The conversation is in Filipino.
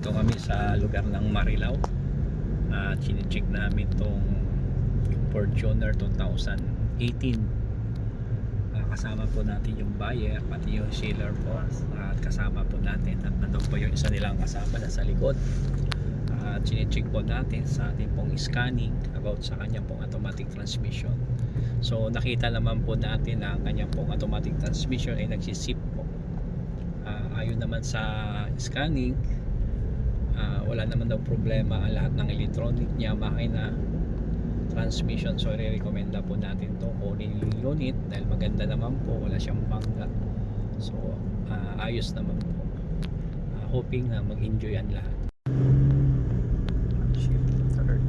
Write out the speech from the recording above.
Ito kami sa lugar ng Marilao at chine-check namin tong Fortuner 2018. Kasama po natin yung buyer pati yung seller po at kasama po natin at nandun po yung isa nilang kasama na sa likod at chine-check po natin sa ating pong scanning about sa kanyang pong automatic transmission. So nakita naman po natin na ang kanyang pong automatic transmission ay nagsisip po. Ayon naman sa scanning, wala naman daw problema ang lahat ng electronic niya, makina, transmission. So i-recommenda po natin to kunin yung unit dahil maganda naman po, wala siyang bangga. So ayos naman po. Hoping na mag-enjoy ang lahat. Shift third.